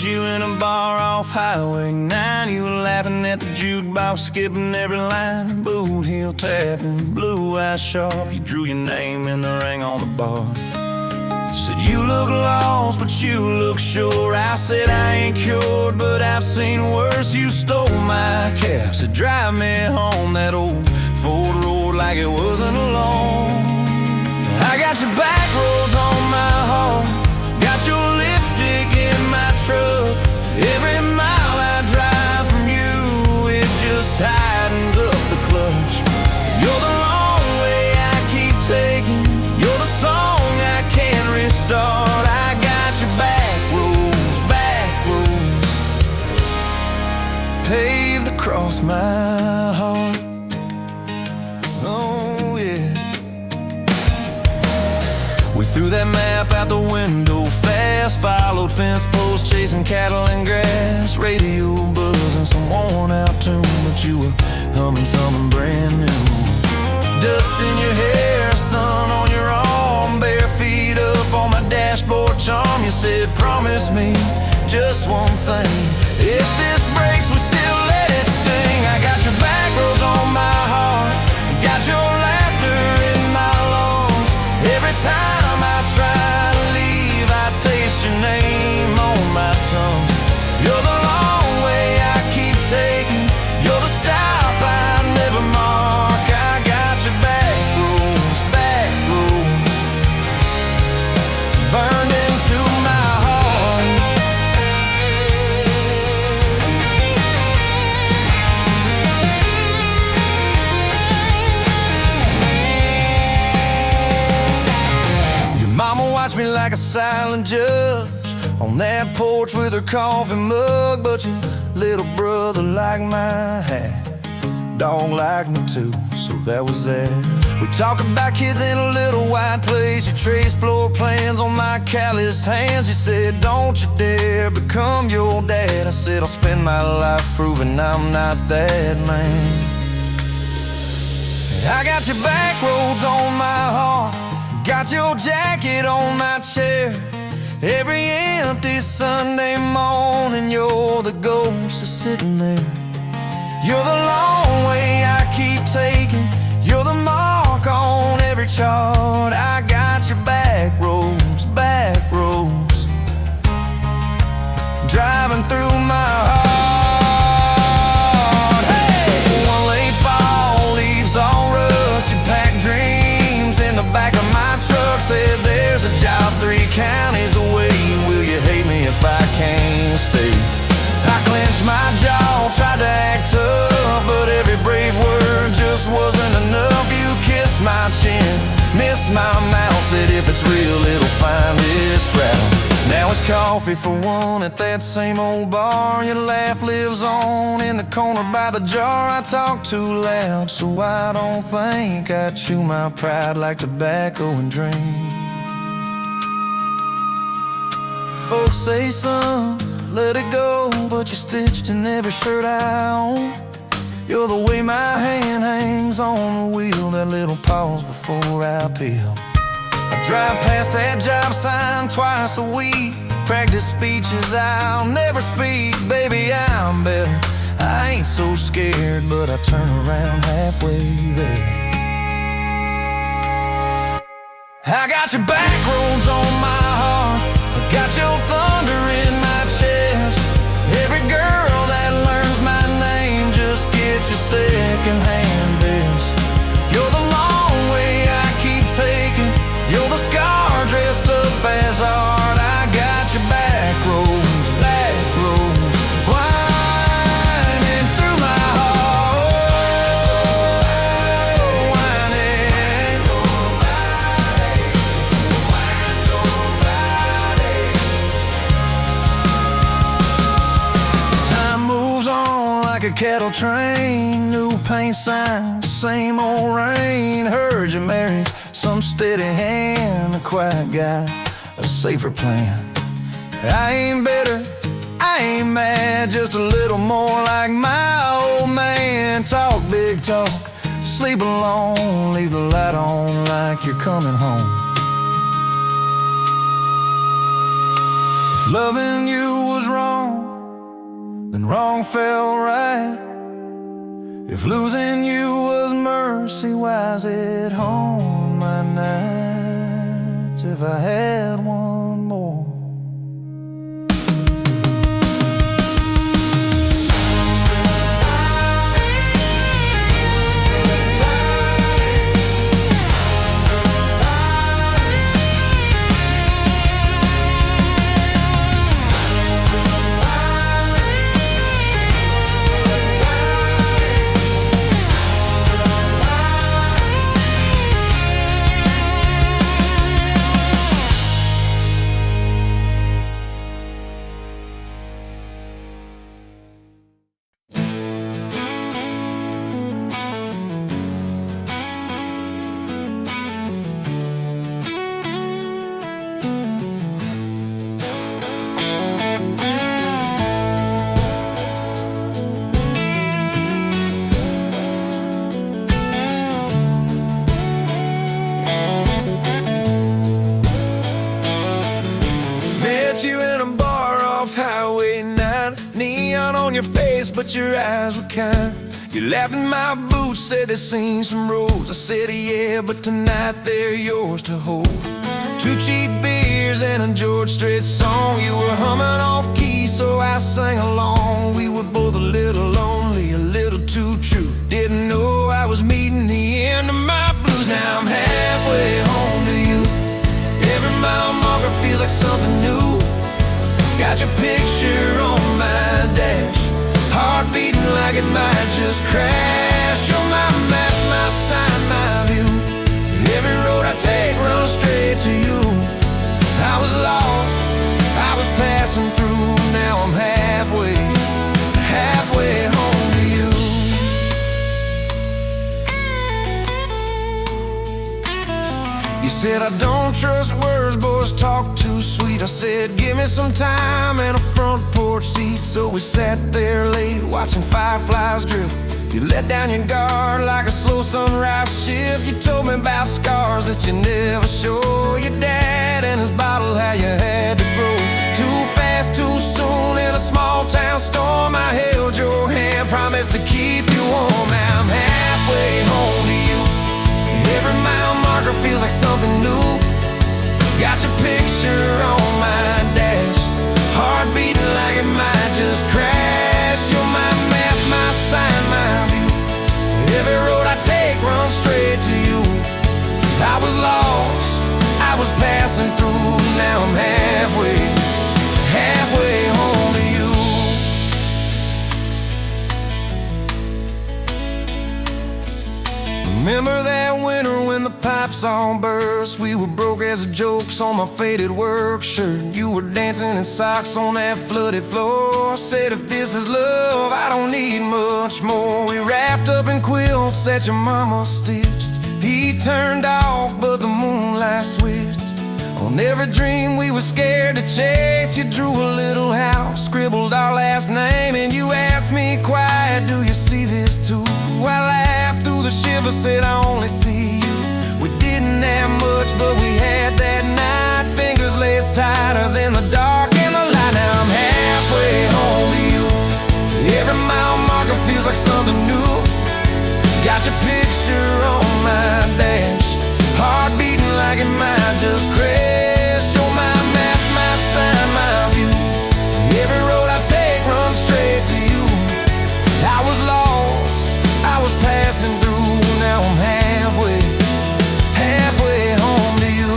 Met you in a bar off Highway 9. You were laughing at the jukebox, skipping every line. Boot heel tapping, blue eyes sharp. You drew your name in the ring on the bar. You said you look lost, but you look sure. I said I ain't cured, but I've seen worse. You stole my cab, said drive me home. That old Ford road like it wasn't alone. I got your back roads on my heart, got your lipstick in my truck. Every mile I drive from you, it just tightens up the clutch. You're the long way I keep taking, you're the song I can't restart. I got your back roads, paved across my heart. Oh yeah. We threw that map out the window fast, followed fence posts, chasing cattle and grass. Radio buzzing some worn out tune, but you were humming something brand new. Dust in your hair, sun on your arm, bare feet up on my dashboard charm. You said promise me just one thing, if this breaks we still let it sting. I got your back roads on my heart, got your laughter in my lungs. Every time I try to leave, I taste your name on my tongue. You're the long way I keep taking, you're the stop I never mark. I got your back roads, burned into my heart. Your mama watched me like a silent judge on that porch with her coffee mug, but your little brother liked my hat, dog liked me too, so that was that. We talk about kids in a little white place, you traced floor plans on my calloused hands. You said don't you dare become your dad. I said I'll spend my life proving I'm not that man. I got your back roads on my heart, got your jacket on my chair. Every empty Sunday morning, you're the ghost that's sitting there. You're the long way I keep taking, you're the mark on every chart. I got your back roads, driving through my heart. Hey! One late fall, leaves on rust, you pack dreams in the back of my truck. Said there's a job 3 counties away, will you hate me if I can't stay? I clenched my jaw, tried to act tough, but every brave word just wasn't enough. You kissed my chin, missed my mouth, said if it's real it'll find its route. Now it's coffee for one at that same old bar. Your laugh lives on in the corner by the jar. I talk too loud, so I don't think I chew my pride like tobacco and drink. Folks say son, let it go, but you're stitched in every shirt I own. You're the way my hand hangs on the wheel, that little pause before I peel. I drive past that job sign twice a week, practice speeches I'll never speak. Baby, I'm better, I ain't so scared, but I turn around halfway there. I got your back roads on my heart, I got your thunder in my chest. Every girl that learns my name just gets your second-hand best. You're the long way I keep taking, you're the scar dressed up as art. I got your back roads, winding through my heart, winding. Time moves on like a cattle train, new paint signs, same old rain. Heard you married some steady hand, a quiet guy, a safer plan. I ain't bitter, I ain't mad, just a little more like my old man. Talk big talk, sleep alone, leave the light on like you're coming home. If loving you was wrong, wrong felt right. If losing you was mercy, why's it haunt my nights? If I had one more. You in a bar off Highway 9, neon on your face, but your eyes were kind. You laughed in my boots, said they've seen some roads. I said yeah, but tonight they're yours to hold. 2 cheap beers and a George Strait song. You were humming off key, so I sang along. We were both a little lonely, a little too true. Didn't know I was meeting the end of my blues. Now I'm halfway home to you. Every mile marker feels like something new. Got your picture on my dash, heart beating like it might just crash. You're my map, my sign, my view. Every road I take runs straight to you. I was lost, I was passing through. Now I'm halfway home to you. You said I don't trust words, boys talk too sweet. I said give me some time and a front porch seat. So we sat there late watching fireflies drift. You let down your guard like a slow sunrise shift. You told me about scars that you never show. Your dad and his bottle, how you had to grow too fast, too soon in a small town storm. I held your hand, promised to keep you warm. Now I'm halfway home to you. Every mile marker feels like something new. Got your picture on my dash, heart beating like it might just crash. You're my map, my sign, my view. Every road I take runs straight to you. I was lost, I was passing through. Now I'm halfway home to you. Remember that winter when the pipes all burst? We were broke as the jokes on my faded work shirt. You were dancing in socks on that flooded floor. Said if this is love, I don't need much more. We wrapped up in quilts that your mama stitched. He turned off, but the moonlight switched. On every dream we were scared to chase, you drew a little house, scribbled our last name, and you asked me quiet, do you see this too? I laughed through the shiver, said I only see you. We didn't have much, but we had that night. Fingers laced tighter than the dark and the light. Now I'm halfway home to you. Every mile marker feels like something new. Got your picture on my dash, heart beating like it might just crash. You're my map, my sign, my view. Every road I take runs straight to you. I was lost, I was passing through. Now I'm halfway home to you.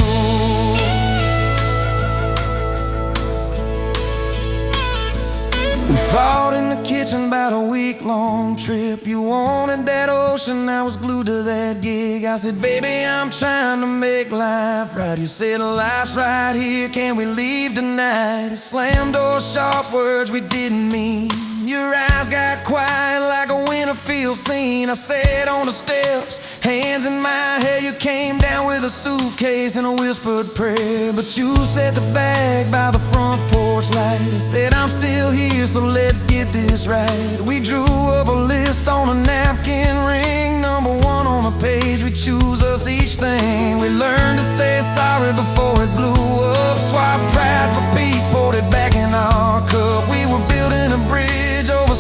We fought in the kitchen about a week-long trip. You wanted that ocean, I was glued to that gig. I said, baby, I'm trying to make life right. You said, life's right here, can we leave tonight? Slam door, sharp words we didn't mean. Your eyes got quiet like a winter field scene. I sat on the steps, hands in my hair. You came down with a suitcase and a whispered prayer. But you set the bag by the front porch light and said, I'm still here, so let's get this right. We drew up a list on a napkin ring, number 1 on the page. We choose us each thing. We learned to say sorry before it blew up. Swap pride for peace, poured it back in our cup. We were building a bridge over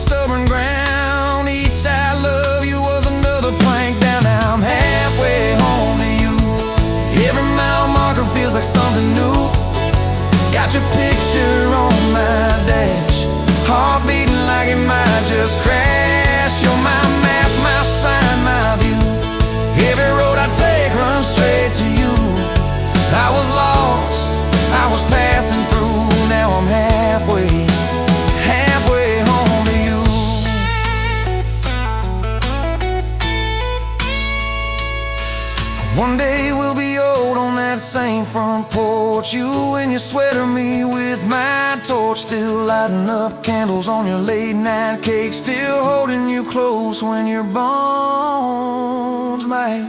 it might just crash. You're my map, my sign, my view. Every road I take runs straight to you. I was lost, I was passing through. Now I'm halfway home to you. One day we'll be old on that same front porch. You in your sweater, me with my torch. Still lighting up candles on your late night cake. Still holding you close when your bones might.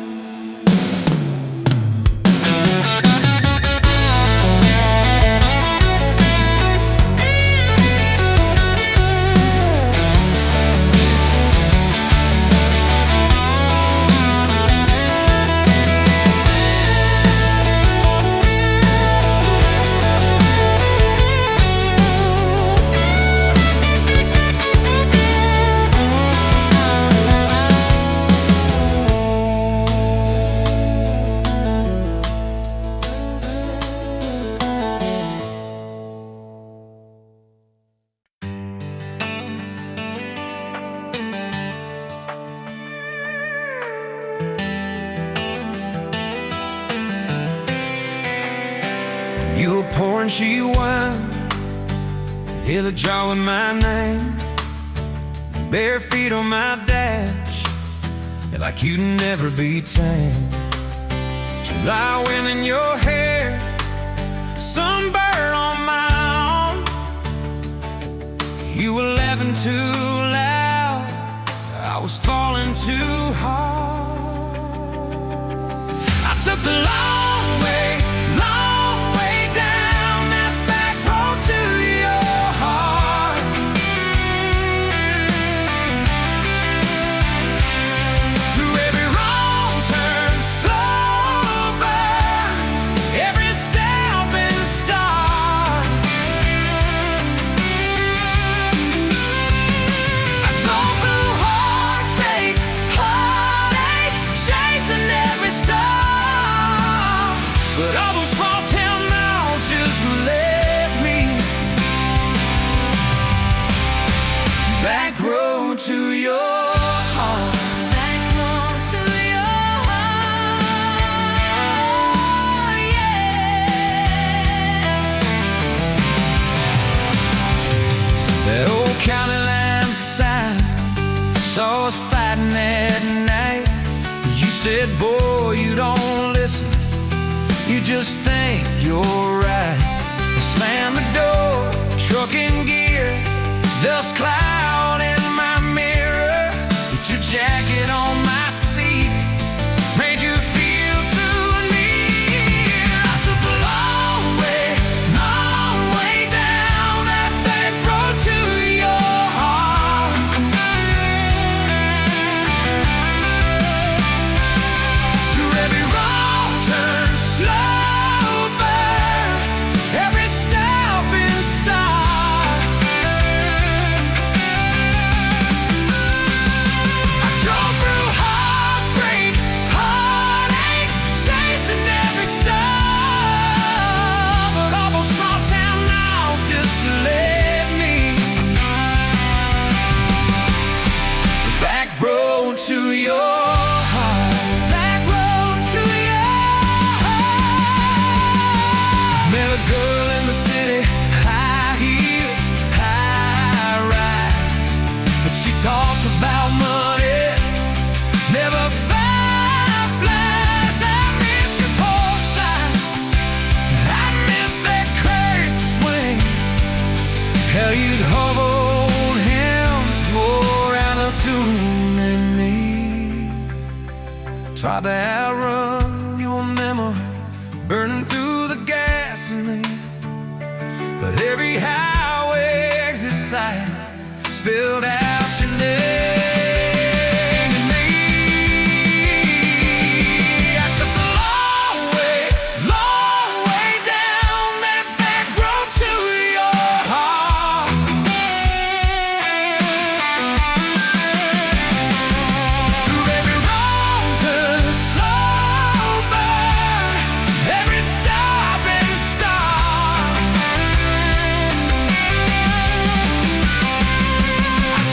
You were pouring she wine, hear the jar with my name, bare feet on my dash, you're like you'd never be tamed. July wind in your hair, sunburn on my arm. You were laughing too loud, I was falling too hard. I took the long way down that back road to your heart. Through every wrong turn, slow burn, every step and start. I drove through heartache, chasing every star. But all those small town miles just led me back road to your heart. Back road to your heart, yeah. That old county line sign saw us fighting that night. You said, boy, you don't listen, you just think you're right. Slam the door, truck in gear, dust cloud in my mirror. Put your jacket on my seat, made you feel too near. I took the long way down that back road to your heart. Through every wrong turn, slow burn, every step and start. I drove through heartbreak, heartache, chasing every star. But all those small town miles just led me back road to your heart. Back road to your heart. Met a girl in the city, high heels, high rise. But she talked about money, never fireflies. I miss your porch light, I miss that curtain swing. How you'd hold hands more out of tune than me. Tried to outrun your memory, burning through the gasoline. But every highway exit sign spilled out your name to me. I took the long way down that back road to your heart. Through every wrong turn, slow burn, every stop and start. I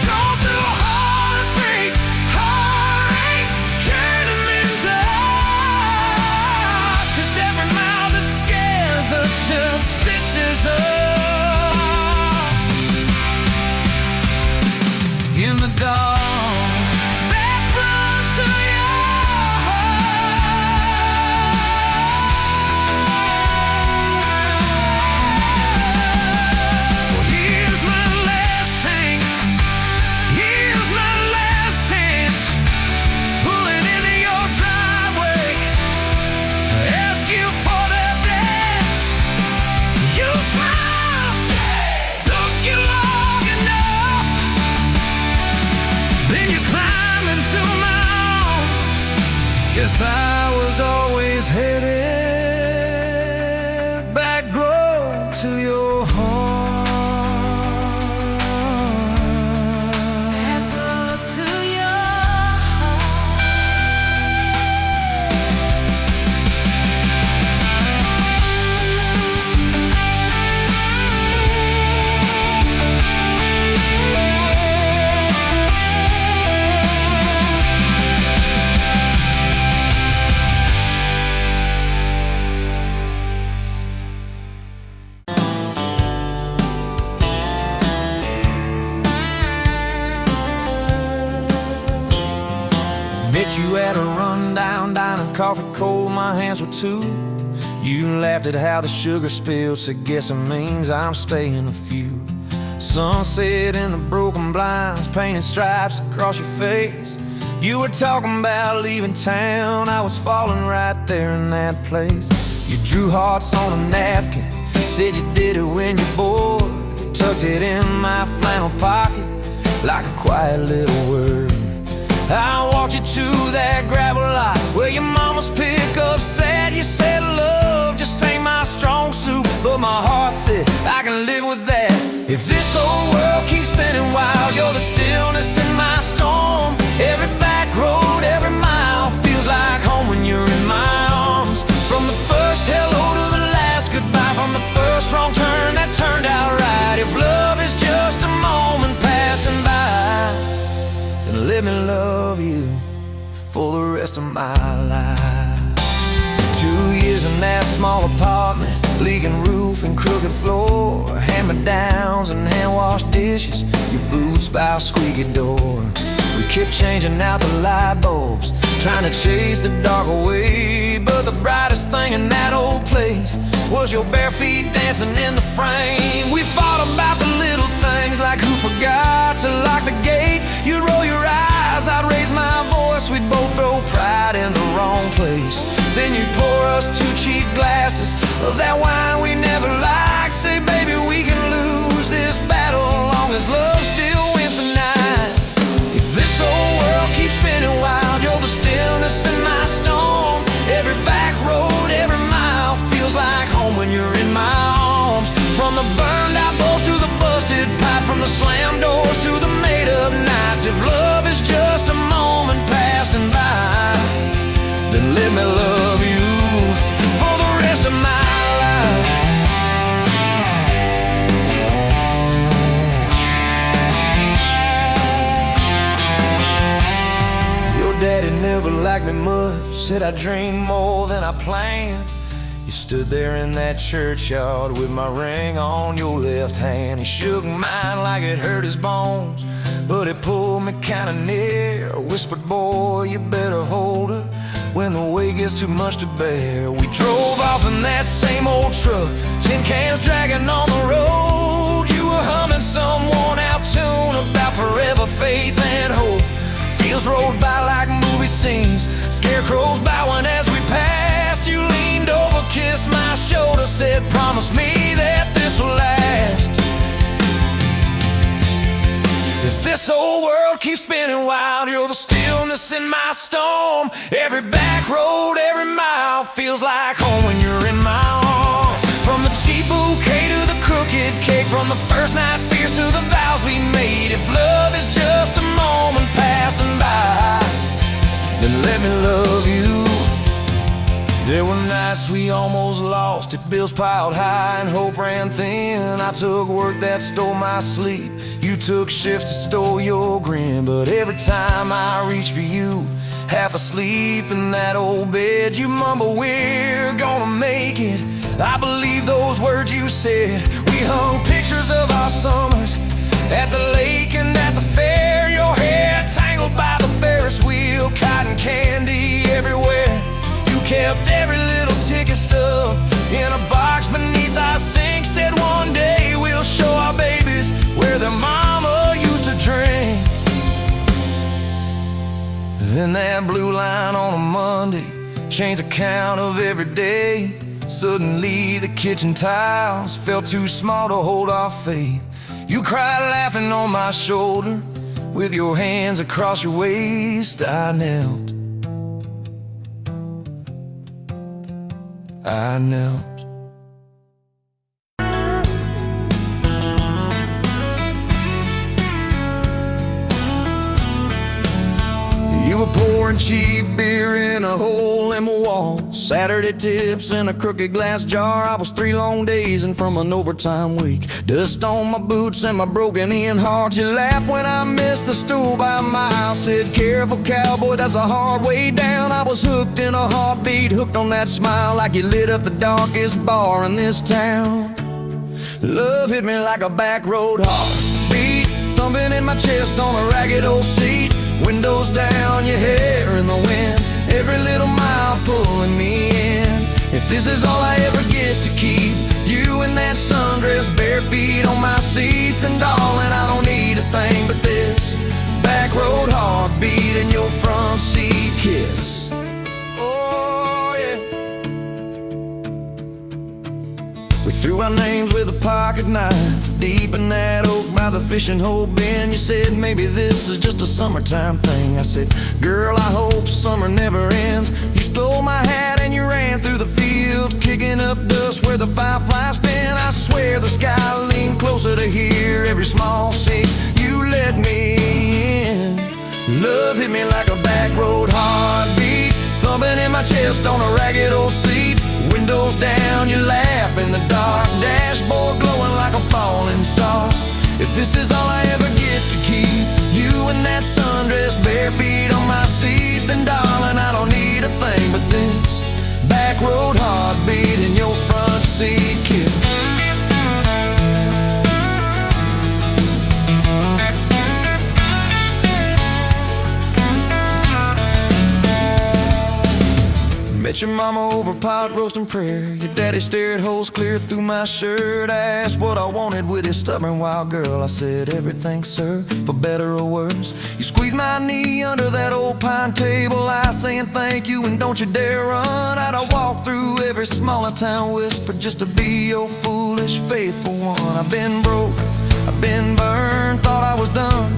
Guess I was always headed back road to your heart. Back road to your Met you at a rundown diner, coffee cold, my hands were too. You laughed at how the sugar spilled, said guess it means I'm staying a few. Sunset in the broken blinds, painted stripes across your face. You were talking about leaving town, I was falling right there in that place. You drew hearts on a napkin, said you did it when you're bored. Tucked it in my flannel pocket like a quiet little word. I walked you to that gravel lot where your mama's pickup sat. You said love just ain't my strong suit, but my heart said I can live with that. If this old world keeps spinning wild, you're the stillness in my storm. Every back road, every mile feels like home when you're in my arms. From the first hello to the last goodbye, from the first wrong turn that turned out right. If love is just a moment passing by, then let me love you for the rest of my life. 2 years in that small apartment, leaking roof and crooked floor, hand-me-downs and hand-washed dishes, your boots by a squeaky door. We kept changing out the light bulbs, trying to chase the dark away, but the brightest thing in that old place was your bare feet dancing in the frame. We fought about the little things, like who forgot to lock the gate. You'd roll your eyes, I'd raise my voice, we'd both throw pride in the wrong place. Then you'd pour us 2 cheap glasses of that wine we never liked. Say, baby, we can lose this battle long as love still wins tonight. If this old world keeps spinning wild, you're the stillness in my storm. Every back road, every mile feels like home when you're in my arms. From the burned out bulbs to the busted pipe, from the slam doors to the made up nights. If love is just a moment passing by, then let me love you for the rest of my life. Your daddy never liked me much, said I dreamed more than I planned. You stood there in that churchyard with my ring on your left hand. He shook mine like it hurt his bones, but he pulled me kinda near, whispered, boy, you better hold her when the weight gets too much to bear. We drove off in that same old truck, tin cans dragging on the road. You were humming some worn out tune about forever, faith and hope. Fields rolled by like movie scenes, scarecrows bowing as we passed. You leaned over, kissed my shoulder, said, promise me that this will last. If this old world keeps spinning wild, you're the stillness in my storm. Every back road, every mile feels like home when you're in my arms. From the cheap bouquet to the crooked cake, from the first night fears to the vows we made. If love is just a moment passing by, then let me love you. There were nights we almost lost it, bills piled high and hope ran thin. I took work that stole my sleep, you took shifts that stole your grin. But every time I reach for you, half asleep in that old bed, you mumble, we're gonna make it. I believe those words you said. We hung pictures of our summers at the lake and at the fair. Your hair tangled by the Ferris wheel, cotton candy everywhere. You kept every little ticket stub in a box beneath our sink. Said one day we'll show our babies where their mama used to drink. Then that blue line on a Monday changed the count of every day. Suddenly the kitchen tiles felt too small to hold our faith. You cried laughing on my shoulder, with your hands across your waist I knelt. I knelt. You were pouring cheap beer in a hole in my wall, Saturday tips in a crooked glass jar. I was 3 long days and from an overtime week, dust on my boots and my broken-in heart. You laughed when I missed the stool by a mile, said, "Careful, cowboy, that's a hard way down." I was hooked in a heartbeat, hooked on that smile, like you lit up the darkest bar in this town. Love hit me like a back road heartbeat, thumping in my chest on a ragged old seat. Windows down, your hair in the wind, every little mile pulling me in. If this is all I ever get to keep, you in that sundress, bare feet on my seat, then darling, I don't need a thing but this back road heartbeat and your front seat kiss. Oh yeah. We threw our names with a pocket knife deep in that oak by the fishing hole bin. You said maybe this is just a summertime thing. I said, girl, I hope summer never ends. You stole my hat and you ran through the field, kicking up dust where the fireflies spin. I swear the sky leaned closer to hear every small sea. You let me in. Love hit me like a back road heartbeat, thumping in my chest on a ragged old seat. Windows down, you laugh in the dark, dashboard glowing like a falling star. If this is all I ever get to keep, you in that sundress, bare feet on my seat, then darling, I don't need a thing but this back road heartbeat and your front seat kiss. Met your mama over pot roasting prayer. Your daddy stared holes clear through my shirt. I asked what I wanted with his stubborn wild girl. I said, everything, sir, for better or worse. You squeezed my knee under that old pine table, I saying thank you and don't you dare run. I'd walk through every smaller town whisper just to be your foolish, faithful one. I've been broke, I've been burned, thought I was done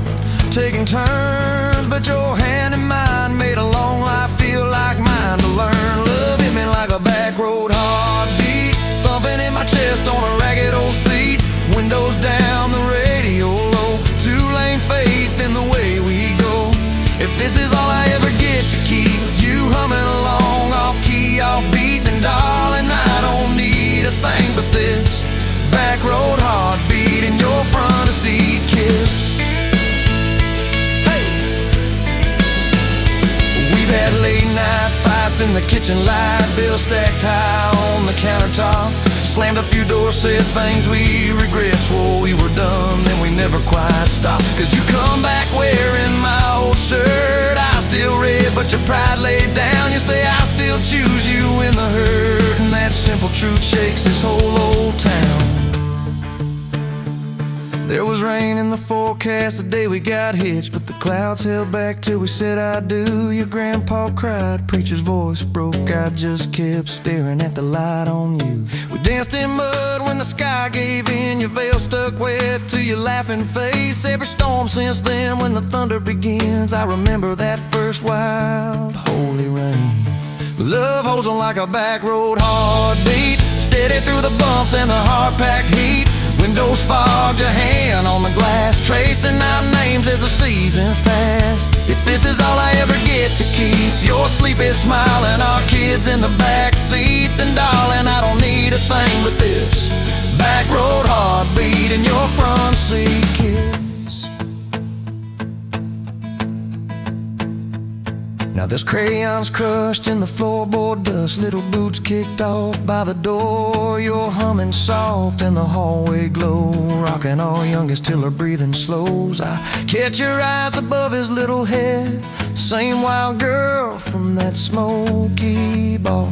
taking turns, but your hand in mine made a long life feel like mine to learn. Love hit me like a back road heartbeat, thumping in my chest on a ragged old seat. Windows down, the radio low, 2-lane faith in the way we go. If this is all I ever get to keep, you humming along off key, off beat, then darling, I don't need a thing but this back road heartbeat and your front seat kiss. Had late night fights in the kitchen light, bill stacked high on the countertop. Slammed a few doors, said things we regret, swore we were done, then we never quite stopped. Cause you come back wearing my old shirt, I still red but your pride laid down. You say I still choose you in the hurt, and that simple truth shakes this whole old town. There was rain in the forecast the day we got hitched, but the clouds held back till we said I do. Your grandpa cried, preacher's voice broke, I just kept staring at the light on you. We danced in mud when the sky gave in, your veil stuck wet to your laughing face. Every storm since then when the thunder begins, I remember that first wild holy rain. Love holds on like a back road heartbeat, steady through the bumps and the hard-packed heat. Windows fogged, your hand on the glass, tracing our names as the seasons pass. If this is all I ever get to keep, your sleepy smile and our kids in the back seat, then darling, I don't need a thing but this back road heartbeat and your front seat kiss. Now there's crayons crushed in the floorboard dust, little boots kicked off by the door. You're humming soft in the hallway glow, rocking our youngest till her breathing slows. I catch your eyes above his little head, same wild girl from that smoky bar.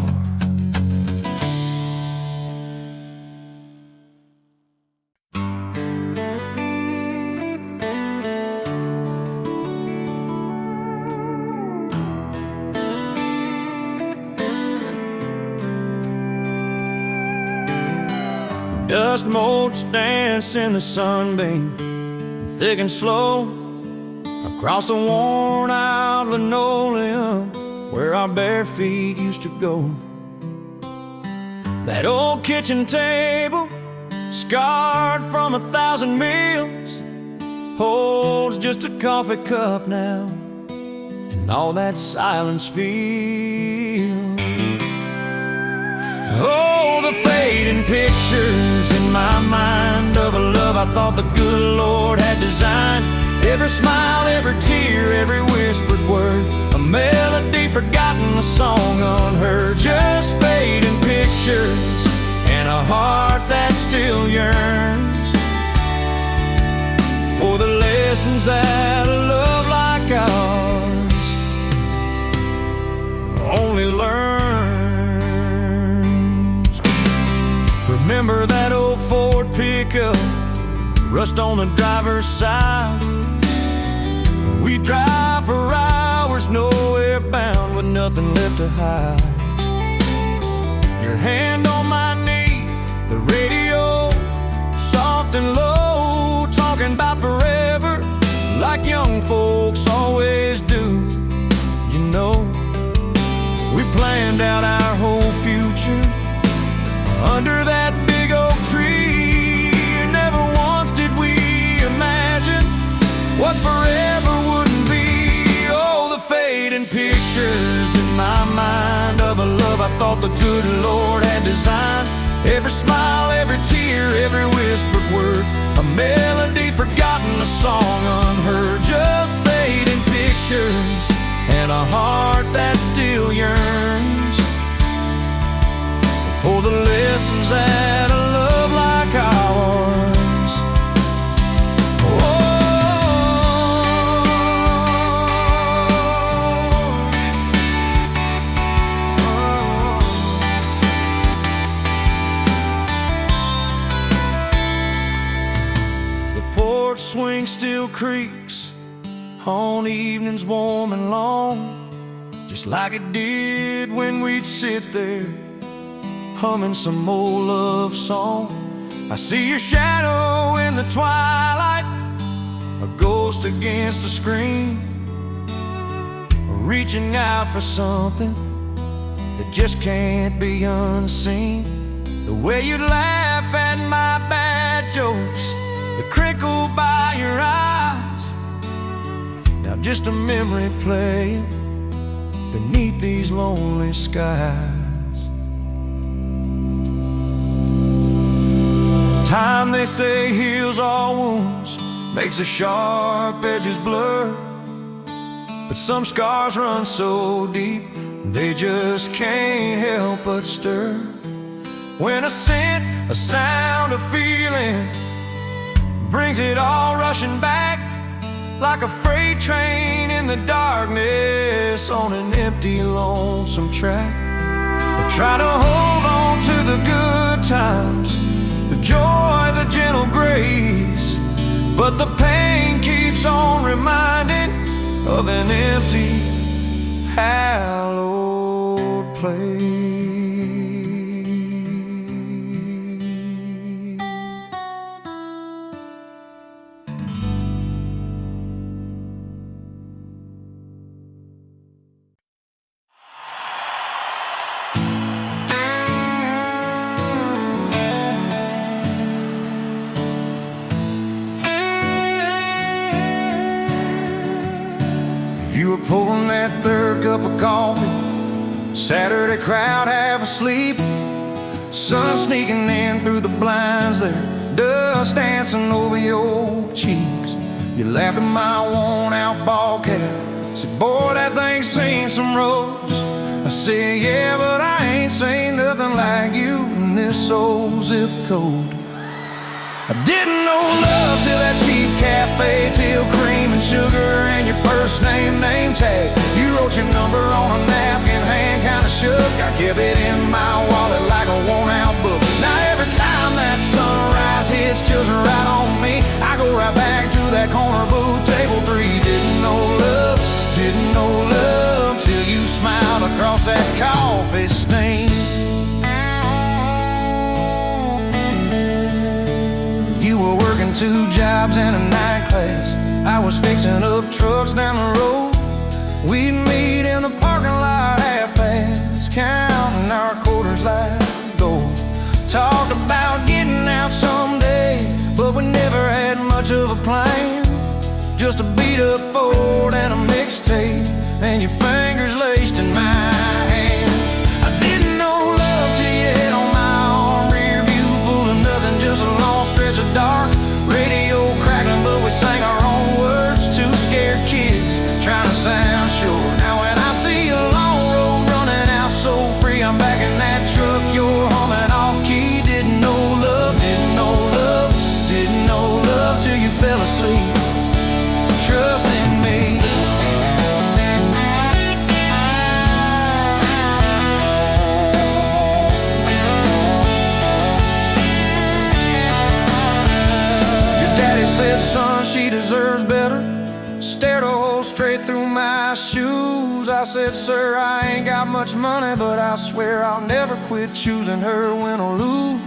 Dust motes dance in the sunbeam, thick and slow, across the worn-out linoleum where our bare feet used to go. That old kitchen table, scarred from 1,000 meals, holds just a coffee cup now, and all that silence feels. Oh, the fading pictures in my mind of a love I thought the good Lord had designed. Every smile, every tear, every whispered word, a melody forgotten, a song unheard. Just fading pictures and a heart that still yearns for the lessons that a love like ours only learns. Remember that old Ford pickup, rust on the driver's side. We drive for hours, nowhere bound, with nothing left to hide. Your hand on my knee, the radio soft and low, talking about forever like young folks always do. You know, we planned out our whole future under that big oak tree. Never once did we imagine what forever wouldn't be. Oh, the fading pictures in my mind of a love I thought the good Lord had designed. Every smile, every tear, every whispered word, a melody forgotten, a song unheard. Just fading pictures and a heart that still yearns for the lessons that a love like ours. Swing still creaks on evenings warm and long, just like it did when we'd sit there humming some old love song. I see your shadow in the twilight, a ghost against the screen, reaching out for something that just can't be unseen. The way you'd laugh at my bad jokes, the crinkle by your eyes, now just a memory playing beneath these lonely skies. Time, they say, heals all wounds, makes the sharp edges blur, but some scars run so deep they just can't help but stir. When a scent, a sound, a feeling brings it all rushing back, like a freight train in the darkness on an empty, lonesome track. I try to hold on to the good times, the joy, the gentle grace, but the pain keeps on reminding of an empty, hallowed place. You were pouring that third cup of coffee, Saturday crowd half asleep, sun sneaking in through the blinds there, dust dancing over your cheeks. You laughed at my worn out ball cap, said, boy, that thing's seen some roads. I said, yeah, but I ain't seen nothing like you in this old zip code. I didn't know love till that cheap cafe, till cream and sugar and your first name tag. You wrote your number on a napkin, hand kinda shook. I kept it in my wallet like a worn-out book. Now every time that sunrise hits, chills are right on me. I go right back to that corner booth, table 3. Didn't know love till you smiled across that coffee stain. You were working 2 jobs and a night class. I was fixing up trucks down the road. We'd meet in the parking lot half past, counting our quarters like gold. just a beat-up Ford and a mixtape, and your fingers laced in my hand. I didn't know love till you hit on my arm. Rear view full of nothing, just a long stretch of dark. Radio crackling, but we sang our own words. Two scared kids trying to sound sure. Now when I see a long road running out so free, I'm back in that truck, you're humming off key. Didn't know love, didn't know love, didn't know love till you fell asleep. Trust in me. Your daddy said, son, she deserves better. Stared a hole straight through my shoes. I said, sir, I ain't got much money, but I swear I'll never quit choosing her, win or lose.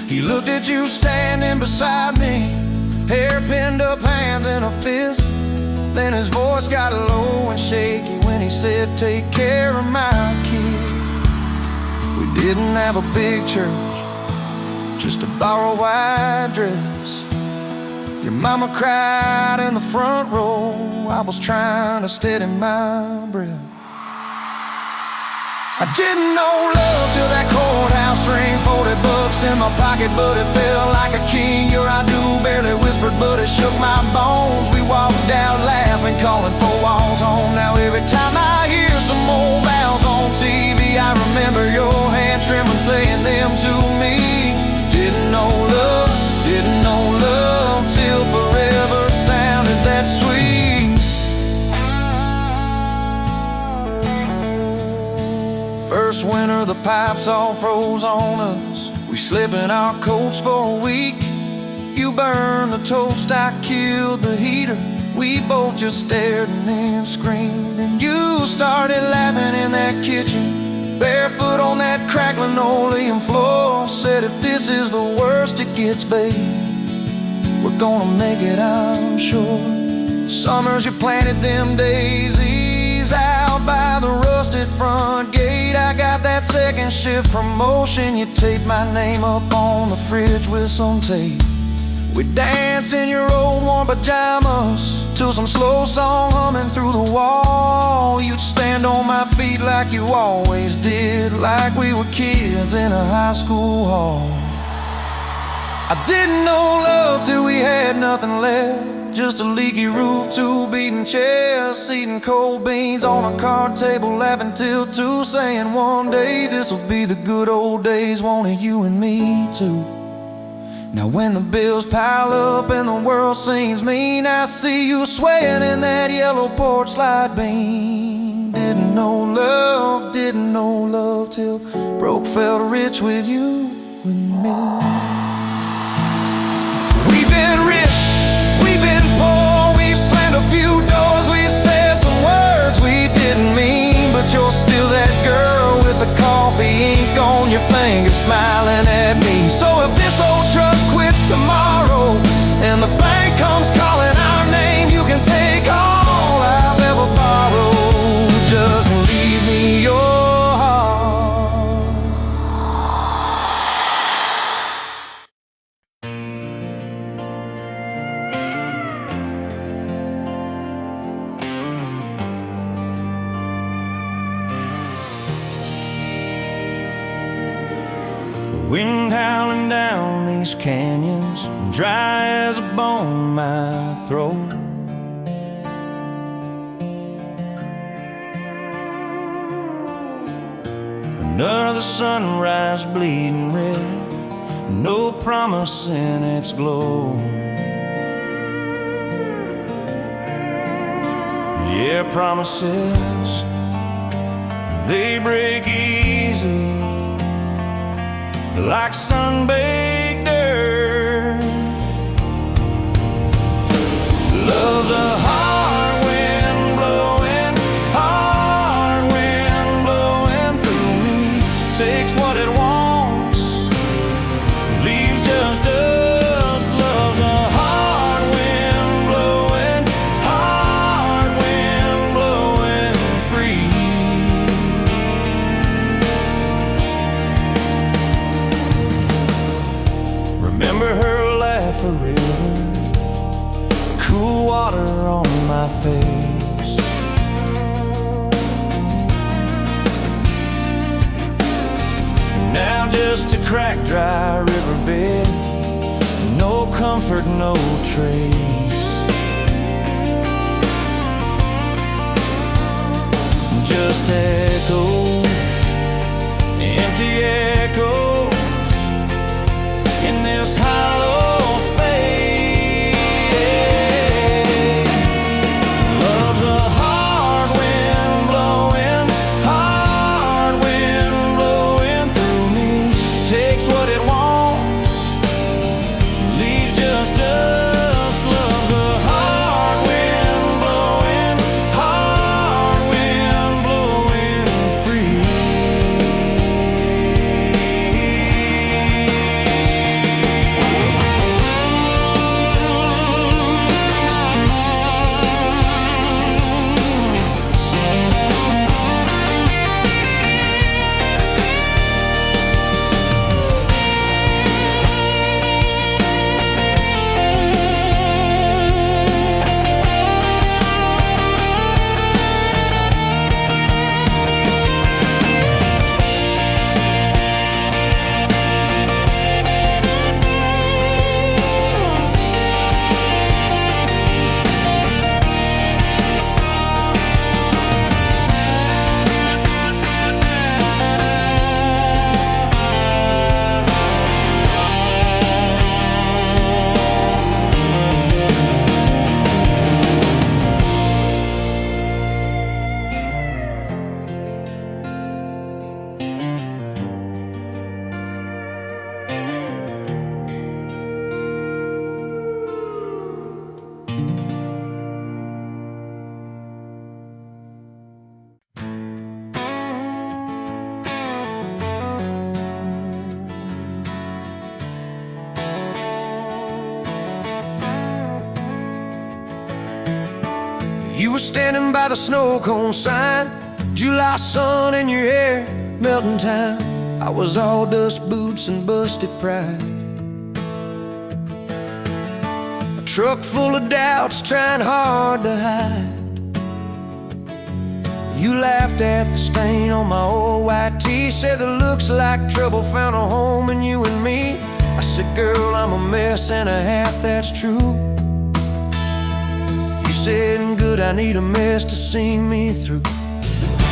He looked at you standing beside me, hair pinned up, hands in a fist. Then his voice got low and shaky when he said, take care of my kid. We didn't have a big church, just a borrowed white dress. Your mama cried in the front row. I was trying to steady my breath. I didn't know love till that courthouse ring. 40 bucks in my pocket, but it felt like a king. Your I do barely whispered, but it shook my bones. We walked out laughing, calling 4 walls home. Now every time I hear some old vows on TV, I remember your hand trembling, saying them to me. Didn't know love, didn't know love till forever sounded that sweet. First winter, the pipes all froze on us. We slept in our coats for a week. You burned the toast, I killed the heater. We both just stared and then screamed. And you started laughing in that kitchen, barefoot on that cracked linoleum floor. Said, if this is the worst it gets, babe, we're gonna make it, I'm sure. Summers you planted them daisies out by the rusted front gate. I got that second shift promotion. You taped my name up on the fridge with some tape. We'd dance in your old warm pajamas to some slow song humming through the wall. You'd stand on my feet like you always did, like we were kids in a high school hall. I didn't know love till we had nothing left, just a leaky roof, 2 beating chairs, eating cold beans on a card table, laughing till 2, saying one day this'll be the good old days, wanted you and me too. Now when the bills pile up and the world seems mean, I see you swaying in that yellow porch light beam. Didn't know love till broke felt rich with you and me. We've been rich, we've been poor, we've slammed a few doors, we said some words we didn't mean, but you're still that girl with the coffee ink on your finger smiling at me. So if this old truck quits tomorrow and the bank comes calling our name, you can take all I've ever borrowed, just leave me your heart. Wind howling down these canyons, dry as a bone my throat. Another sunrise bleeding red, no promise in its glow. Yeah, promises, they break easy, like sun-baked earth. Love's a hard wind blowing, hard wind blowing through me. Takes what it wants, leaves just us. Love's a hard wind blowing, hard wind blowing free. Remember her laugh, a river, cool water on my face. Now just a cracked, dry riverbed, no comfort, no trace. Just echoes, empty echoes in this hollow space. Love's a hard wind blowing, hard wind blowing through me. Takes what it wants, leaves just us. Love's a hard wind blowing, hard wind blowing free. You were standing by the snow cone sign, July sun in your hair, melting time. I was all dust boots and busted pride. A truck full of doubts, trying hard to hide. You laughed at the stain on my old white tee, said that looks like trouble found a home in you and me. I said, girl, I'm a mess and a half, that's true. You said, good, I need a mess to see me through.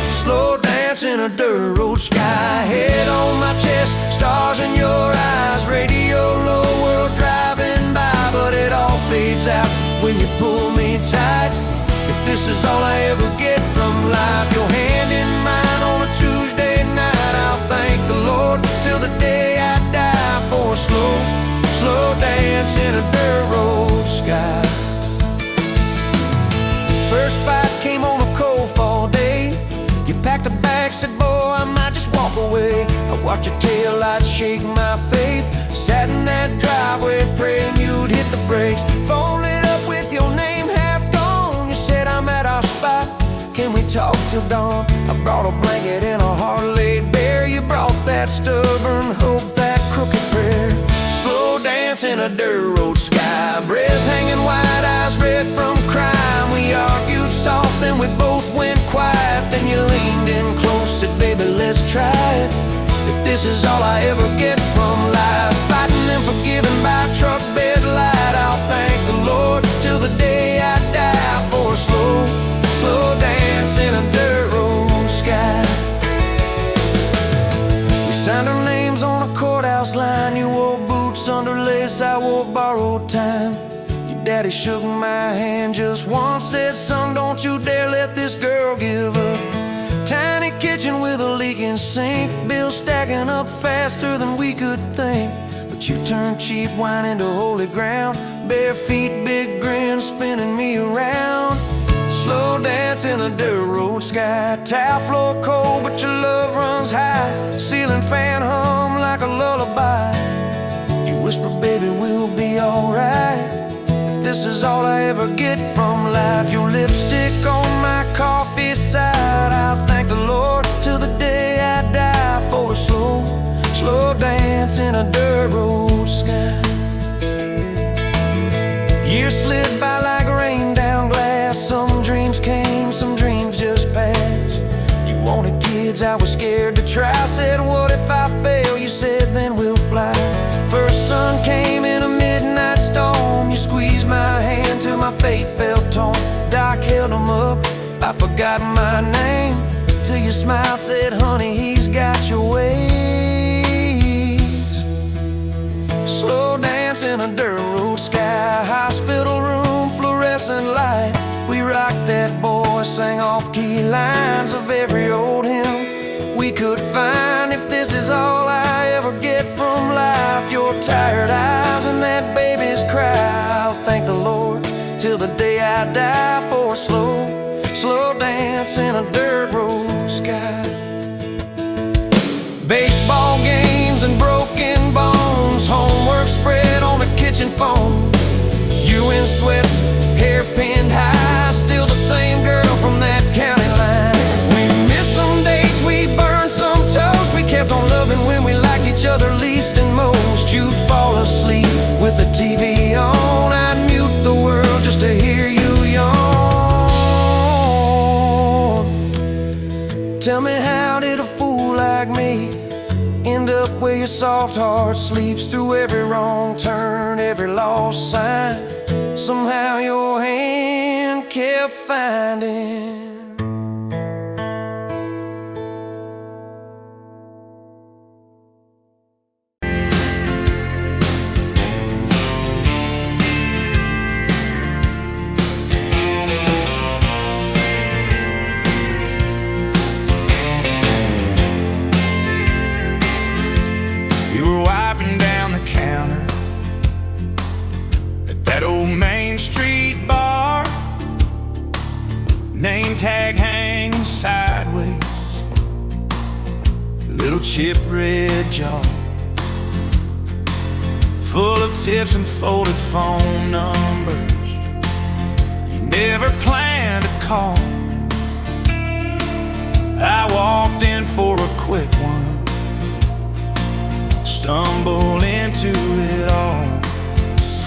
Slow dance in a dirt road sky, head on my chest, stars in your eyes, radio low, world driving by, but it all fades out when you pull me tight. If this is all I ever get from life, your hand in mine on a Tuesday night, I'll thank the Lord till the day I die for a slow, slow dance in a dirt road sky. First fight came on a cold fall day. You packed a bag, said, boy, I might just walk away. I watched your taillights shake my faith. Sat in that driveway praying you'd hit the brakes. Phone lit up with your name half gone. You said, I'm at our spot, can we talk till dawn? I brought a blanket and a heart laid bare. You brought that stubborn hope, that crooked prayer. Slow dance in a dirt road sky, breath hanging wide, eyes red from crime. We argued soft, then we both went quiet. Then you leaned in close, said, baby, let's try it. If this is all I ever get from life, fighting and forgiving by truck bed light, I'll thank the Lord till the day I die for a slow, slow dance in a dirt road sky. We signed our names on a courthouse line. You wore boots under lace, I wore borrowed time. Your daddy shook my hand just once, said, son, don't you dare let this girl give up. Tiny kitchen with a leaking sink, bills stacking up faster than we could think. But you turned cheap wine into holy ground, bare feet, big grin, spinning me around. Slow dance in a dirt road sky, tile floor cold, but your love runs high. Ceiling fan hum like a lullaby. You whisper, baby, we'll be alright. If this is all I ever get from life, your lipstick on my coffee side, I'll thank the Lord till the day I die for a slow, slow dance in a dirt road sky. Years slid by like rain down glass, some try. I said, what if I fail? You said, then we'll fly. First sun came in a midnight storm. You squeezed my hand till my faith felt torn. Doc held him up, I forgot my name, till you smiled, said, honey, he's got your ways. Slow dance in a dirt road sky, hospital room, fluorescent light. We rocked that boy, sang off-key lines of every old hymn we could find. If this is all I ever get from life, your tired eyes and that baby's cry, I'll thank the Lord till the day I die for a slow dance in a dirt road sky. Baseball games and broken bones, homework spread on the kitchen phone. You in sweats, hair pinned high, still the same girl from that county line. We missed some dates, we burned some toast. We kept on loving when we liked each other least and most. You'd fall asleep with the TV on, I'd mute the world just to hear you yawn. Tell me, how did a fool like me end up where your soft heart sleeps? Through every wrong turn, every lost sign, somehow your hand kept finding. You were wiping down the counter at that old Main Street bar, name tag hanging sideways, little chip red jar full of tips and folded phone numbers you never planned to call. I walked in for a quick one, stumble into it all.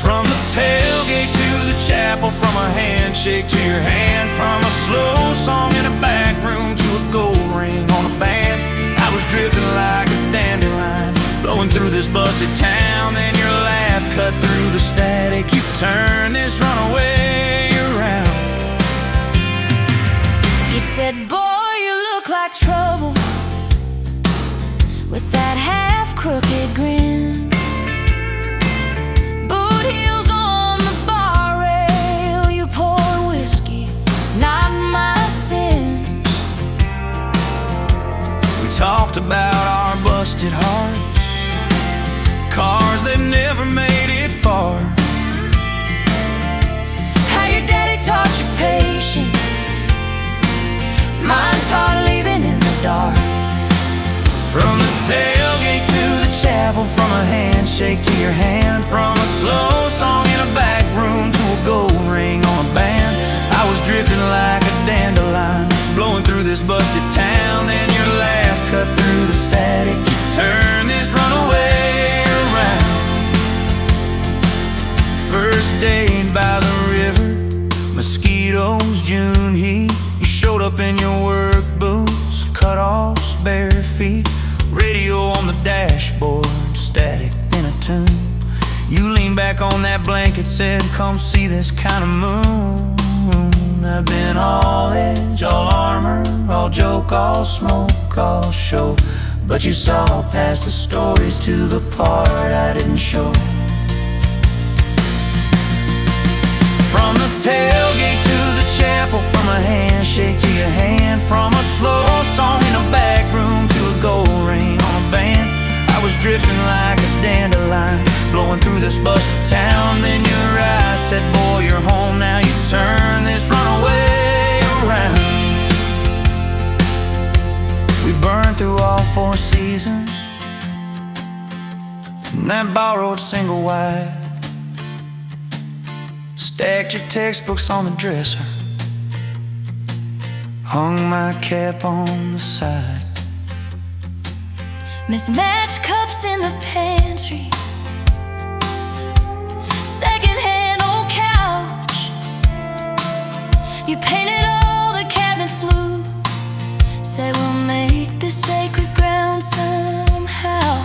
From the tailgate to the chapel, from a handshake to your hand, from a slow song in a back room to a gold ring on a band. I was drifting like a dandelion, blowing through this busted town. Then your laugh cut through the static. You turned this runaway around. You said, boy, you look like trouble, with that half-crooked grin, boot heels on the bar rail. You poured whiskey, not my sins. We talked about our busted hearts, cars that never made it far, How your daddy taught you patience, mine taught leaving in the dark. from the tailgate to the chapel, from a handshake to your hand, from a slow song in a back room to a gold ring on a band. I was drifting like a dandelion, blowing through this busted town. Then your laugh cut through the static. You turned this runaway around. First date by the river, mosquitoes, June heat. You showed up in your work boots, cut-offs, bare feet, radio on the dashboard, static in a tune. You leaned back on that blanket, said, come see this kind of moon. I've been all edge, all armor, all joke, all smoke, all show, but you saw past the stories to the part I didn't show. From the tailgate to the chapel, from a handshake to your hand, from a slow song in a back room to a gold ring on a band. I was drifting like a dandelion, blowing through this busted town. Then your eyes said, boy, you're home now. You turn this runaway around. We burned through all 4 seasons in that borrowed single wide. Stacked your textbooks on the dresser, hung my cap on the side. Mismatched cups in the pantry, secondhand old couch. You painted all the cabinets blue, said we'll make this sacred ground somehow.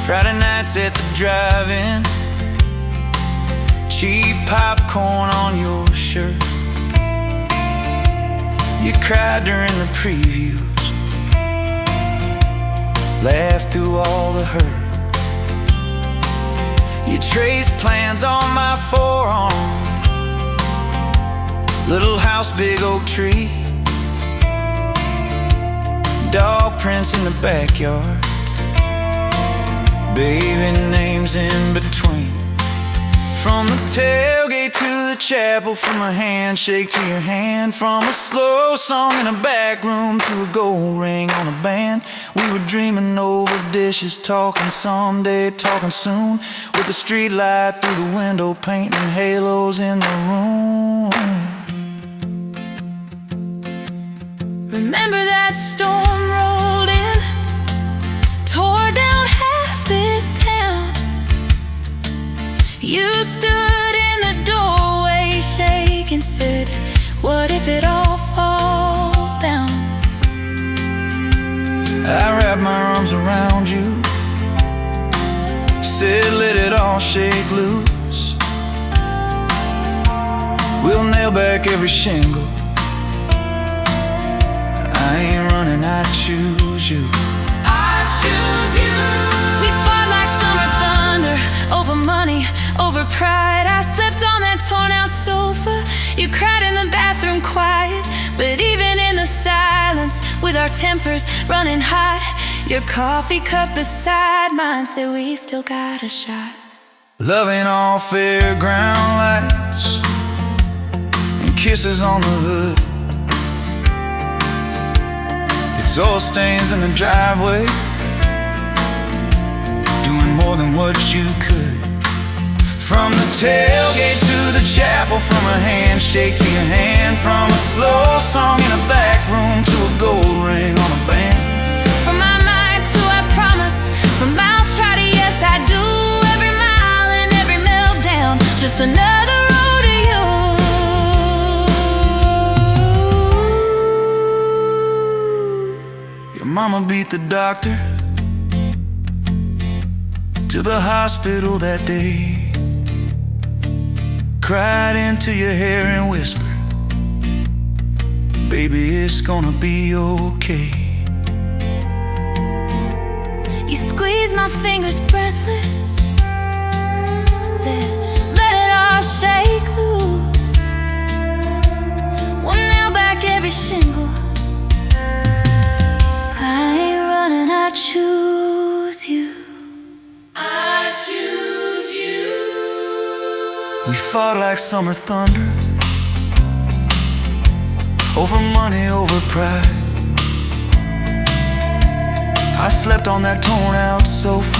Friday nights at the drive-in, cheap popcorn on your shirt. You cried during the previews, laughed through all the hurt. You traced plans on my forearm, little house, big oak tree, dog prints in the backyard, baby names in between. From the tailgate to the chapel, from a handshake to your hand, from a slow song in a back room to a gold ring on a band. We were dreaming over dishes, talking someday, talking soon, with the street light through the window, painting halos in the room. Remember that storm rolled in, tore down half this town. You stood in the doorway, shaking, said, what if it all falls down? I wrapped my arms around you, said let it all shake loose. We'll nail back every shingle, I ain't running, I choose you. I choose you. We fought like summer thunder, over money, over pride. I slept on that torn out sofa, you cried in the bathroom quiet. But even in the silence, with our tempers running hot, your coffee cup beside mine said we still got a shot. Loving all fairground lights and kisses on the hood, exhaust stains in the driveway, doing more than what you could. From the tailgate to the chapel, from a handshake to your hand, from a slow song in a back room to a gold ring on a band. From my mind to I promise, from I'll try to yes I do, every mile and every meltdown, just another road to you. Your mama beat the doctor to the hospital that day, cried into your hair and whispered, baby, it's gonna be okay. You squeezed my fingers breathless, said let it all shake loose. We'll nail back every shingle, I ain't running, I choose you. I choose you. We fought like summer thunder, over money, over pride. I slept on that torn out sofa,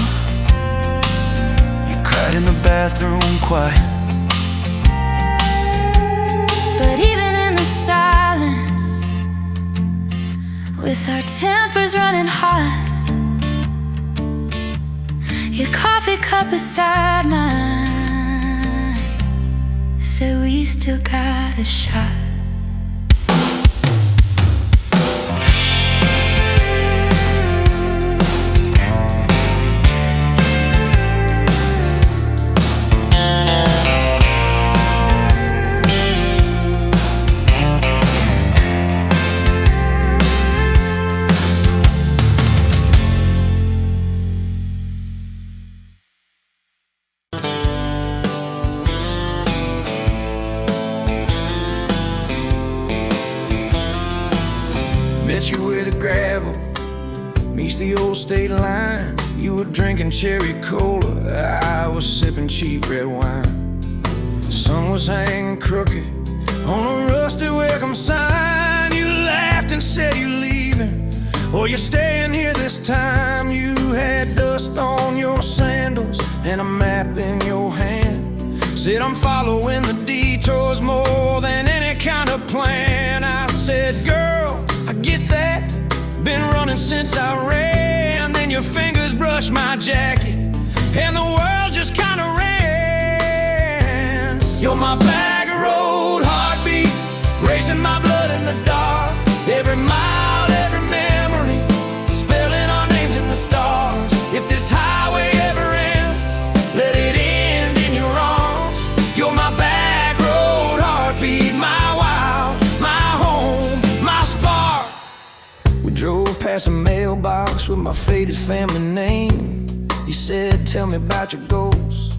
you cried in the bathroom quiet. But even in the silence, with our tempers running hot, your coffee cup beside mine said we still got a shot. Met you where the gravel meets the old state line. You were drinking cherry cola, I was sipping cheap red wine. The sun was hanging crooked on a rusty welcome sign. You laughed and said you leaving, or you're staying here this time. You had dust on your sandals and a map in your hand. Said I'm following the detours more than any kind of plan. I said, girl, I get that, been running since I ran. Then your fingers brushed my jacket and the world just kinda ran. You're my back road heartbeat, racing my blood in the dark. past the mailbox with my faded family name. You said, tell me about your goals,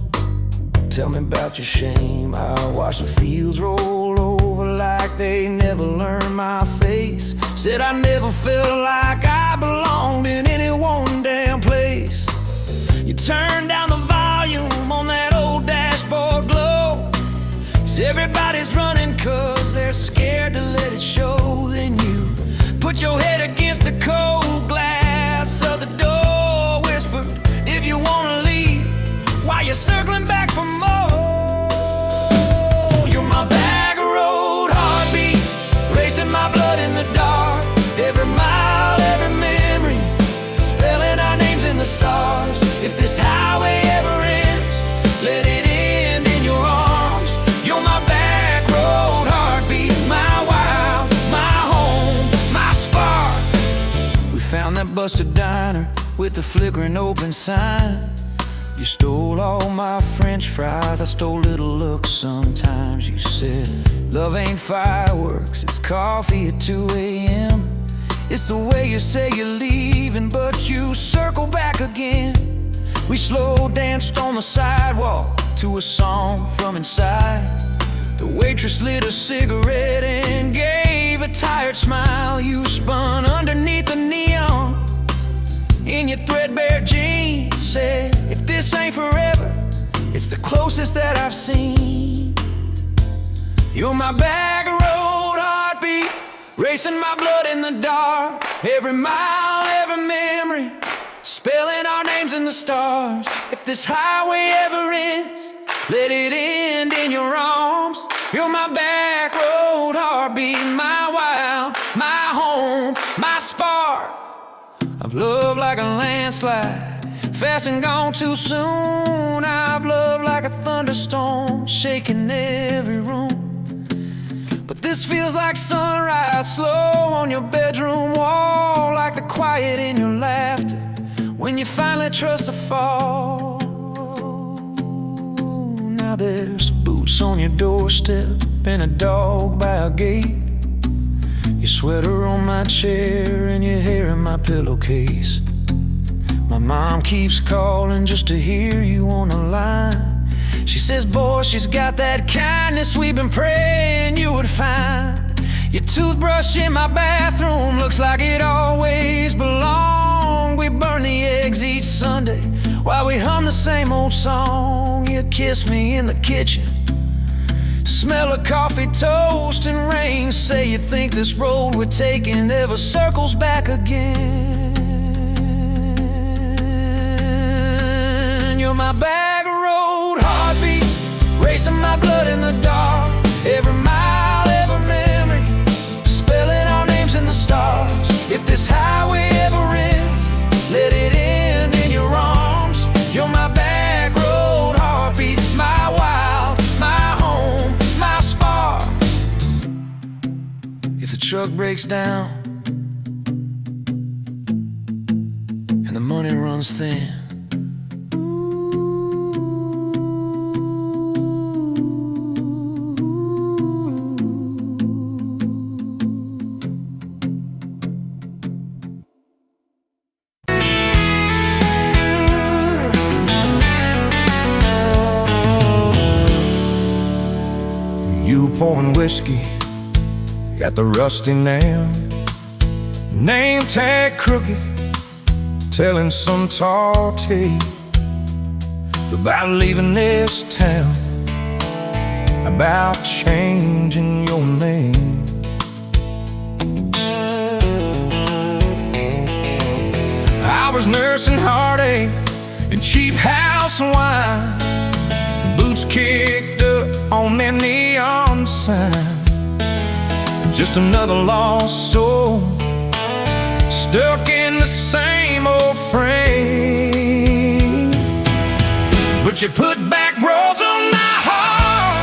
tell me about your shame. I watched the fields roll over like they never learned my face. Said I never felt like I belonged in any one damn place. You turned down the volume on that old dashboard glow. 'Cause everybody's running 'cause they're scared to let it show. Then you put your head against the cold glass of the door, whispered, if you wanna leave, while you're circling back for more. You're my back road heartbeat, racing my blood in the dark. Every mile, every memory, spelling our names in the stars. If this highway ever ends, let it end in your arms. You're my back road heartbeat, my wild, my home, my spark. We found that busted diner with the flickering open sign. You stole all my French fries, I stole little looks sometimes. You said, love ain't fireworks, it's coffee at 2 a.m. It's the way you say you're leaving, but you circle back again. We slow danced on the sidewalk to a song from inside. The waitress lit a cigarette and gave a tired smile. You spun underneath the neon in your threadbare jeans. Said, if this ain't forever, it's the closest that I've seen. You're my back road heartbeat, racing my blood in the dark. Every mile, every memory, spelling our names in the stars. If this highway ever ends, let it end in your arms. You're my back road heartbeat, my wild, my home, my spark. I've loved like a landslide, fast and gone too soon. I've loved like a thunderstorm, shaking every room. But this feels like sunrise, slow on your bedroom wall, like the quiet in your laughter when you finally trust a fall. Now there's boots on your doorstep and a dog by a gate. Your sweater on my chair and your hair in my pillowcase. My mom keeps calling just to hear you on the line. She says, boy, she's got that kindness we've been praying you would find. Your toothbrush in my bathroom looks like it always belonged. We burn the eggs each Sunday while we hum the same old song. You kiss me in the kitchen, smell of coffee, toast, and rain. Say you think this road we're taking ever circles back again. You're my back road heartbeat, racing my blood in the dark. Every mile, every memory, spelling our names in the stars. If this highway ever ends, let it end in your arms. You're my back road heartbeat, my wild, my home, my spark. If the truck breaks down and the money runs thin, you pouring whiskey, got the rusty nail, name tag crooked, telling some tall tale about leaving this town, about changing your name. I was nursing heartache and cheap house wine, boots kicked up on that neon sign. Just another lost soul, stuck in the same old frame. But you put back roads on my heart,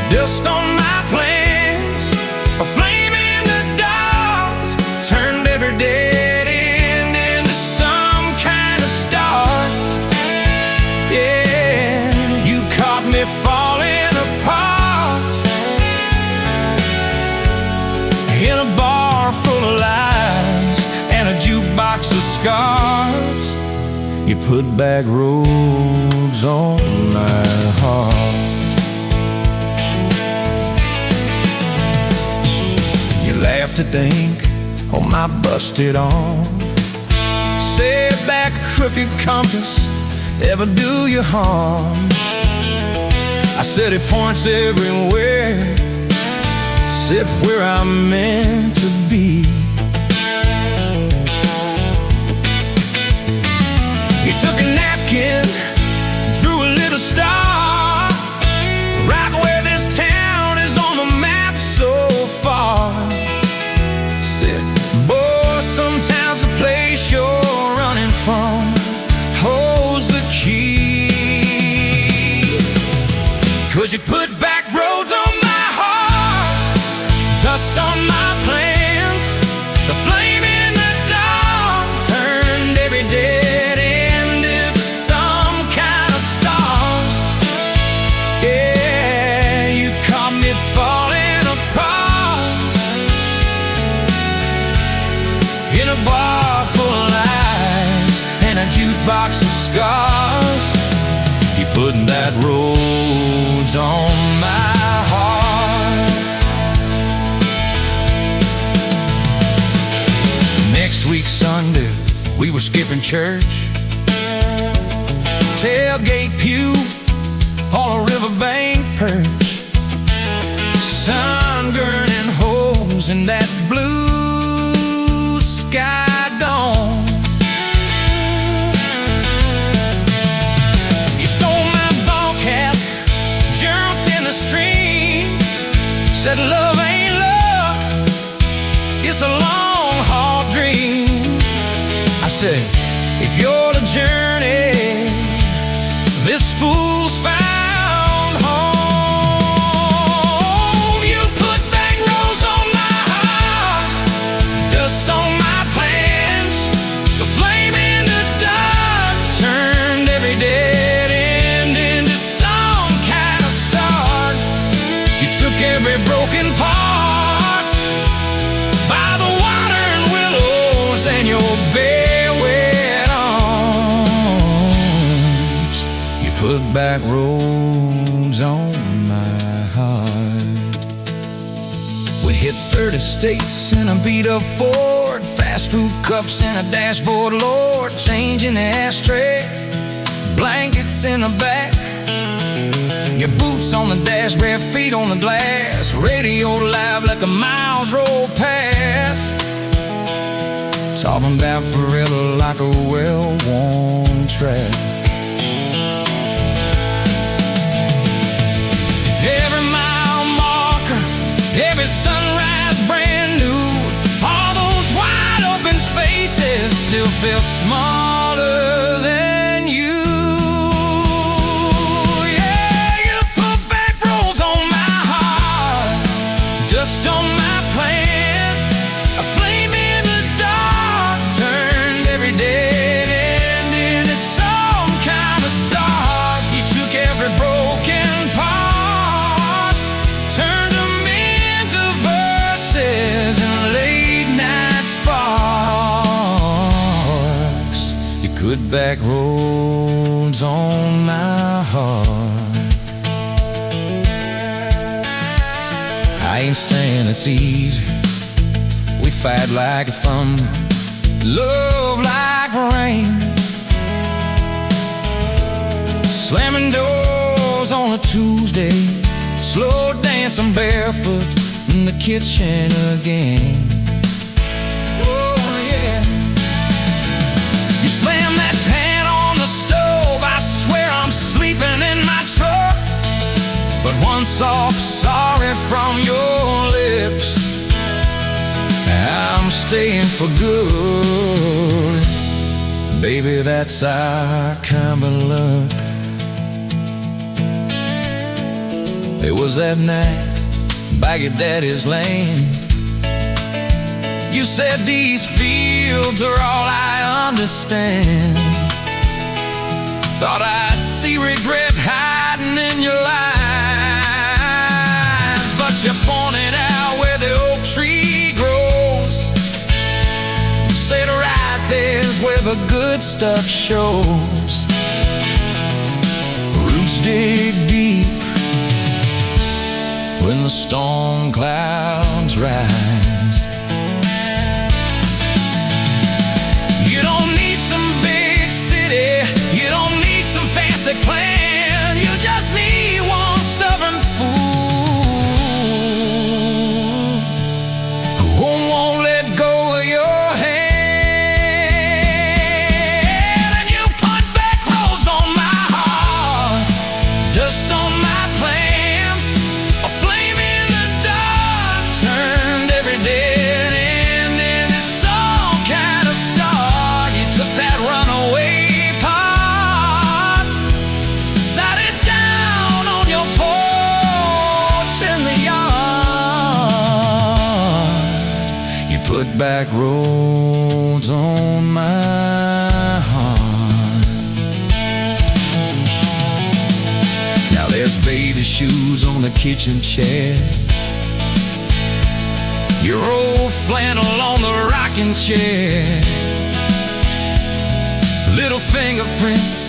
dust on my plans, a flame in the dark, turned every dead end into some kind of start. Yeah, you caught me falling apart in a bar full of lies and a put back roads on my heart. You laugh to think on my busted arm. Said that crooked compass ever do you harm? I said it points everywhere except where I'm meant to be. You took a napkin, drew a little star, right where this town is on the map so far. Said, boy, sometimes the place you're running from holds the key. Could you put back roads on my heart, dust on my plans, the flame in the dark turned every dead end into some kind of star. Yeah, you caught me falling apart in a bar full of lies and a jukebox of scars. You put that roads on my heart. Next week Sunday, we were skipping church, tailgate pew on a riverbank perch, sun burning holes in that blue sky dome. You stole my ball cap, jumped in the stream, said love ain't love, it's a long haul dream. I said, if you're the journey, this fool's found home. You put back roads on my heart, dust on my plans, the flame in the dark turned every dead end into some kind of start. You took every broken part by the water and willows and your bare wet arms. You put back roads on my heart. We hit 30 states in a beat-up Ford, fast food cups in a dashboard, Lord, change in the ashtray, blankets in the back, your boots on the dash, bare feet on the glass, radio live like a miles roll past, talking about forever like a well-worn track. Every mile marker, every sunrise brand new, all those wide open spaces still felt smaller than you. Yeah, you put back roads on my heart, dust on my plans, a flame in the dark turned every dead end into some kind of start. You took every broken part, turned them into verses and late night sparks. You put back roads on my heart. I ain't saying it's easy. We fight like thunder, love like rain, slamming doors on a Tuesday, slow dancing barefoot in the kitchen again. Oh yeah. You slam that pan on the stove, I swear I'm sleeping in my truck, but one soft sorry from your lips, I'm staying for good. Baby, that's our kind of luck. It was that night by your daddy's land. You said these fields are all I understand. Thought I'd see regret hiding in your eyes, but you pointed out where the oak tree grows, said right there's where the good stuff shows. Roots dig deep when the storm clouds rise. You don't need some big city, you don't need some fancy plan. You just need one stubborn fool who won't let go of your hand. And you put back roads on my heart, dust on my plans, a flame in the dark turned every dead end into some kind of star. You took that runaway part, sat it down on your porch in the yard. You put back roads on my heart. Now there's baby shoes on the kitchen chair, your old flannel on the rocking chair, little fingerprints